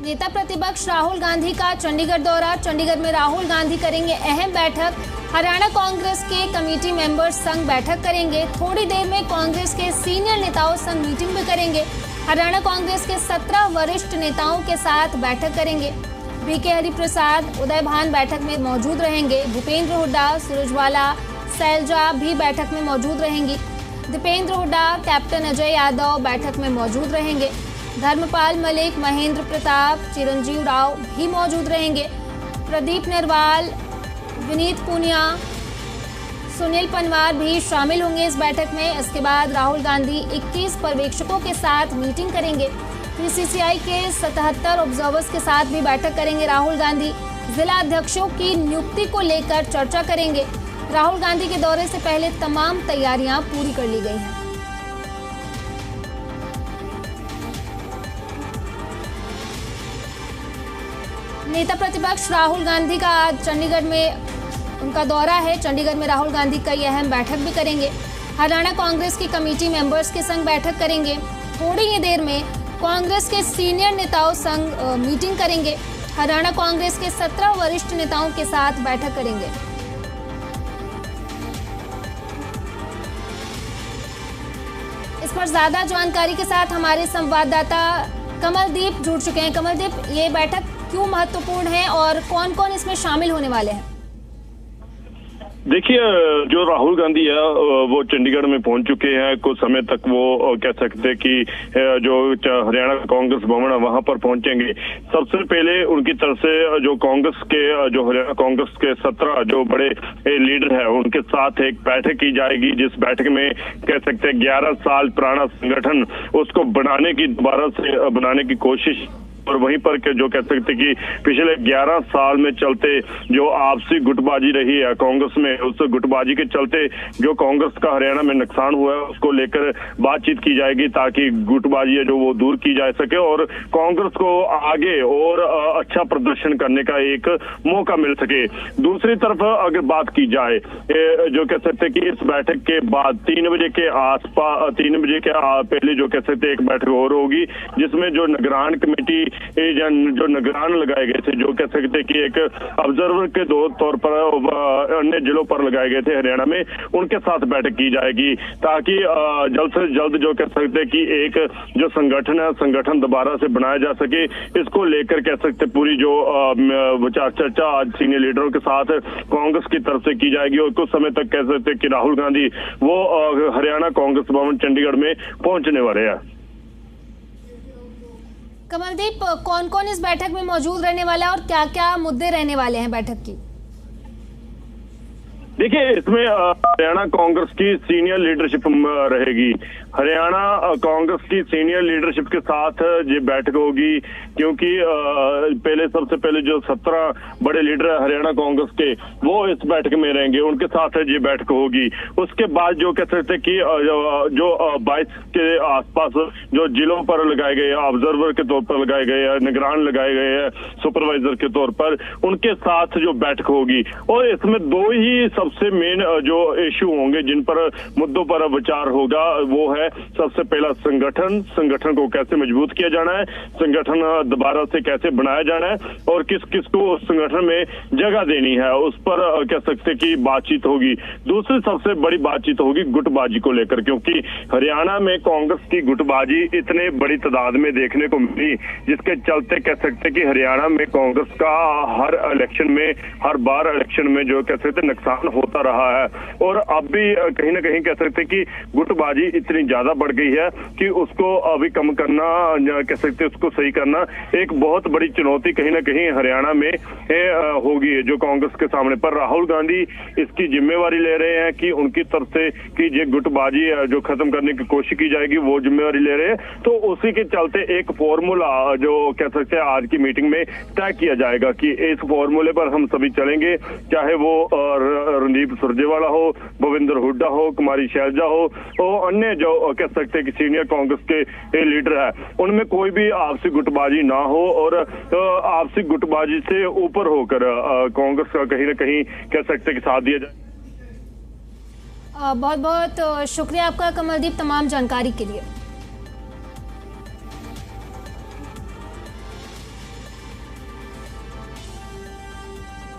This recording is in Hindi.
नेता प्रतिपक्ष राहुल गांधी का चंडीगढ़ दौरा। चंडीगढ़ में राहुल गांधी करेंगे अहम बैठक। हरियाणा कांग्रेस के कमेटी मेंबर्स संग बैठक करेंगे। थोड़ी देर में कांग्रेस के सीनियर नेताओं संग मीटिंग भी करेंगे। हरियाणा कांग्रेस के 17 वरिष्ठ नेताओं के साथ बैठक करेंगे। बीके हरिप्रसाद, उदय भान बैठक में मौजूद रहेंगे। भूपेंद्र हुड्डा, सुरजवाला, शैलजा भी बैठक में मौजूद रहेंगी। दीपेंद्र हुड्डा, कैप्टन अजय यादव बैठक में मौजूद रहेंगे। धर्मपाल मलिक, महेंद्र प्रताप, चिरंजीव राव भी मौजूद रहेंगे। प्रदीप नरवाल, विनीत पुनिया, सुनील पनवार भी शामिल होंगे इस बैठक में। इसके बाद राहुल गांधी 21 पर्यवेक्षकों के साथ मीटिंग करेंगे। बीसीसीआई के 77 ऑब्जर्वर्स के साथ भी बैठक करेंगे राहुल गांधी। जिला अध्यक्षों की नियुक्ति को लेकर चर्चा करेंगे। राहुल गांधी के दौरे से पहले तमाम तैयारियां पूरी कर ली गई हैं। नेता प्रतिपक्ष राहुल गांधी का आज चंडीगढ़ में उनका दौरा है। चंडीगढ़ में राहुल गांधी कई अहम बैठक भी करेंगे। हरियाणा कांग्रेस की कमेटी मेंबर्स के संग बैठक करेंगे। थोड़ी ही देर में कांग्रेस के सीनियर नेताओं संग मीटिंग करेंगे। हरियाणा कांग्रेस के 17 वरिष्ठ नेताओं के साथ बैठक करेंगे। इस पर ज्यादा जानकारी के साथ हमारे संवाददाता कमलदीप जुड़ चुके हैं। कमलदीप, ये बैठक क्यों महत्वपूर्ण है और कौन कौन इसमें शामिल होने वाले हैं? देखिए, जो राहुल गांधी है वो चंडीगढ़ में पहुंच चुके हैं। कुछ समय तक वो कह सकते हैं कि जो हरियाणा कांग्रेस भवन है वहां पर पहुंचेंगे। सबसे पहले उनकी तरफ से जो कांग्रेस के जो हरियाणा कांग्रेस के 17 जो बड़े लीडर हैं उनके साथ एक बैठक की जाएगी, जिस बैठक में कह सकते हैं 11 साल पुराना संगठन उसको दोबारा से बनाने की कोशिश। और वहीं पर जो कह सकते कि पिछले 11 साल में चलते जो आपसी गुटबाजी रही है कांग्रेस में, उस गुटबाजी के चलते जो कांग्रेस का हरियाणा में नुकसान हुआ है उसको लेकर बातचीत की जाएगी, ताकि गुटबाजी है जो वो दूर की जा सके और कांग्रेस को आगे और अच्छा प्रदर्शन करने का एक मौका मिल सके। दूसरी तरफ अगर बात की जाए, जो कह सकते कि इस बैठक के बाद 3 बजे के आसपास 3 बजे के पहले जो कह सकते एक बैठक और होगी, जिसमें जो निगरान कमेटी जो निगरान लगाए गए थे, जो कह सकते कि एक ऑब्जर्वर के तौर पर अन्य जिलों पर लगाए गए थे हरियाणा में, उनके साथ बैठक की जाएगी, ताकि जल्द से जल्द जो कह सकते कि एक जो संगठन है संगठन दोबारा से बनाया जा सके। इसको लेकर कह सकते पूरी जो विचार चर्चा आज सीनियर लीडरों के साथ कांग्रेस की तरफ से की जाएगी। और कुछ समय तक कह सकते कि राहुल गांधी वो हरियाणा कांग्रेस भवन चंडीगढ़ में पहुंचने वाले हैं। कमलदीप, कौन कौन इस बैठक में मौजूद रहने वाला है और क्या क्या मुद्दे रहने वाले हैं बैठक की? देखिए, इसमें हरियाणा कांग्रेस की सीनियर लीडरशिप रहेगी। हरियाणा कांग्रेस की सीनियर लीडरशिप के साथ ये बैठक होगी, क्योंकि सबसे पहले जो 17 बड़े लीडर हरियाणा कांग्रेस के वो इस बैठक में रहेंगे, उनके साथ ये बैठक होगी। उसके बाद जो कह सकते कि जो 22 के आसपास जो जिलों पर लगाए गए ऑब्जर्वर के तौर पर लगाए गए हैं, निगरान लगाए गए हैं सुपरवाइजर के तौर पर, उनके साथ जो बैठक होगी। और इसमें 2 ही सबसे मेन जो इश्यू होंगे जिन पर मुद्दों पर विचार होगा, वो है सबसे पहला संगठन को कैसे मजबूत किया जाना है, संगठन दोबारा से कैसे बनाया जाना है और किस किस को उस संगठन में जगह देनी है, उस पर कह सकते कि बातचीत होगी। दूसरी सबसे बड़ी बातचीत होगी गुटबाजी को लेकर, क्योंकि हरियाणा में कांग्रेस की गुटबाजी इतने बड़ी तादाद में देखने को मिली, जिसके चलते कह सकते कि हरियाणा में कांग्रेस का हर बार इलेक्शन में जो कह सकते नुकसान होता रहा है। और अब भी कहीं ना कहीं कह सकते कि गुटबाजी इतनी ज्यादा बढ़ गई है कि उसको अभी कम करना, कह सकते उसको सही करना एक बहुत बड़ी चुनौती कहीं ना कहीं हरियाणा में होगी जो कांग्रेस के सामने। पर राहुल गांधी इसकी जिम्मेवारी ले रहे हैं कि उनकी तरफ से कि ये गुटबाजी जो खत्म करने की कोशिश की जाएगी वो जिम्मेवारी ले रहे हैं। तो उसी के चलते एक फॉर्मूला जो कह सकते हैं आज की मीटिंग में तय किया जाएगा कि इस फॉर्मूले पर हम सभी चलेंगे, चाहे वो रणदीप सुरजेवाला हो, भूपेंद्र हुड्डा हो, कुमारी शैलजा हो और अन्य जो कह सकते हैं कि सीनियर कांग्रेस के लीडर है, उनमें कोई भी आपसी गुटबाजी ना हो और आपसी गुटबाजी से ऊपर होकर कांग्रेस का कहीं ना कहीं कह सकते हैं कि साथ दिया जाए। बहुत बहुत शुक्रिया आपका कमलदीप तमाम जानकारी के लिए।